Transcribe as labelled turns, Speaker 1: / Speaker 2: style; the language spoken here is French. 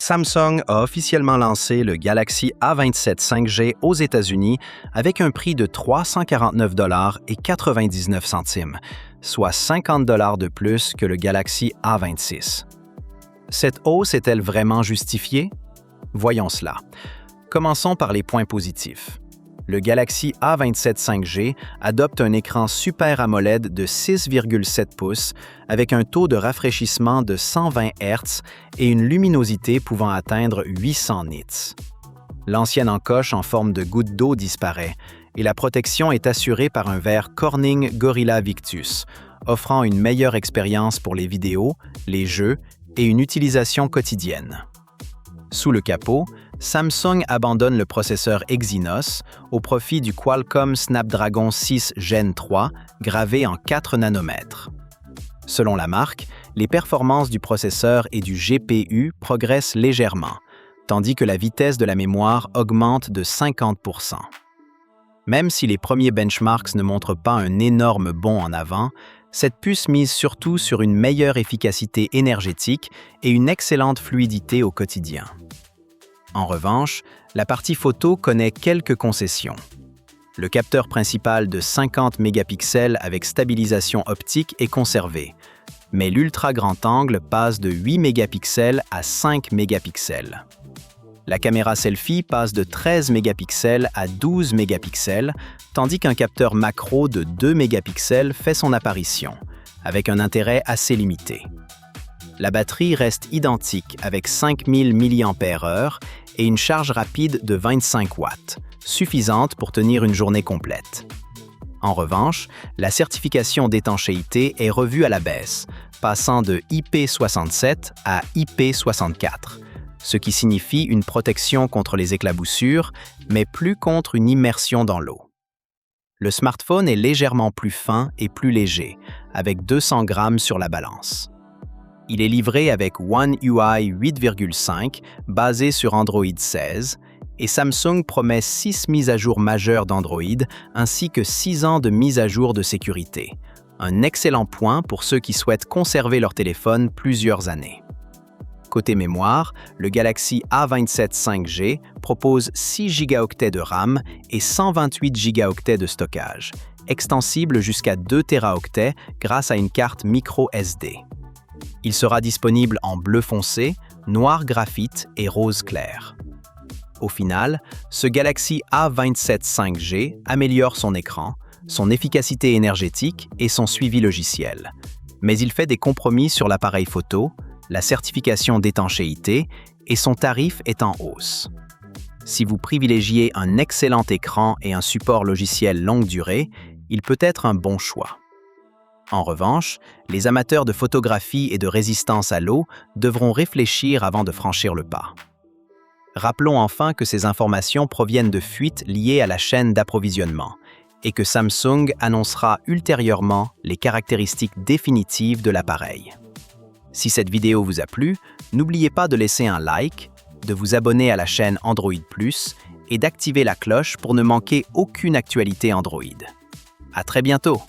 Speaker 1: Samsung a officiellement lancé le Galaxy A27 5G aux États-Unis avec un prix de 349,99 $, soit 50 $ de plus que le Galaxy A26. Cette hausse est-elle vraiment justifiée? Voyons cela. Commençons par les points positifs. Le Galaxy A27 5G adopte un écran Super AMOLED de 6,7 pouces avec un taux de rafraîchissement de 120 Hz et une luminosité pouvant atteindre 800 nits. L'ancienne encoche en forme de goutte d'eau disparaît et la protection est assurée par un verre Corning Gorilla Victus, offrant une meilleure expérience pour les vidéos, les jeux et une utilisation quotidienne. Sous le capot, Samsung abandonne le processeur Exynos au profit du Qualcomm Snapdragon 6 Gen 3 gravé en 4 nanomètres. Selon la marque, les performances du processeur et du GPU progressent légèrement, tandis que la vitesse de la mémoire augmente de 50%. Même si les premiers benchmarks ne montrent pas un énorme bond en avant, cette puce mise surtout sur une meilleure efficacité énergétique et une excellente fluidité au quotidien. En revanche, la partie photo connaît quelques concessions. Le capteur principal de 50 mégapixels avec stabilisation optique est conservé, mais l'ultra grand angle passe de 8 mégapixels à 5 mégapixels. La caméra selfie passe de 13 mégapixels à 12 mégapixels, tandis qu'un capteur macro de 2 mégapixels fait son apparition, avec un intérêt assez limité. La batterie reste identique avec 5000 mAh et une charge rapide de 25 watts, suffisante pour tenir une journée complète. En revanche, la certification d'étanchéité est revue à la baisse, passant de IP67 à IP64, ce qui signifie une protection contre les éclaboussures, mais plus contre une immersion dans l'eau. Le smartphone est légèrement plus fin et plus léger, avec 200 grammes sur la balance. Il est livré avec One UI 8.5 basé sur Android 16 et Samsung promet 6 mises à jour majeures d'Android ainsi que 6 ans de mise à jour de sécurité. Un excellent point pour ceux qui souhaitent conserver leur téléphone plusieurs années. Côté mémoire, le Galaxy A27 5G propose 6 Go de RAM et 128 Go de stockage, extensible jusqu'à 2 Teraoctets grâce à une carte micro SD. Il sera disponible en bleu foncé, noir graphite et rose clair. Au final, ce Galaxy A27 5G améliore son écran, son efficacité énergétique et son suivi logiciel. Mais il fait des compromis sur l'appareil photo, la certification d'étanchéité et son tarif est en hausse. Si vous privilégiez un excellent écran et un support logiciel longue durée, il peut être un bon choix. En revanche, les amateurs de photographie et de résistance à l'eau devront réfléchir avant de franchir le pas. Rappelons enfin que ces informations proviennent de fuites liées à la chaîne d'approvisionnement et que Samsung annoncera ultérieurement les caractéristiques définitives de l'appareil. Si cette vidéo vous a plu, n'oubliez pas de laisser un like, de vous abonner à la chaîne Android Plus et d'activer la cloche pour ne manquer aucune actualité Android. À très bientôt!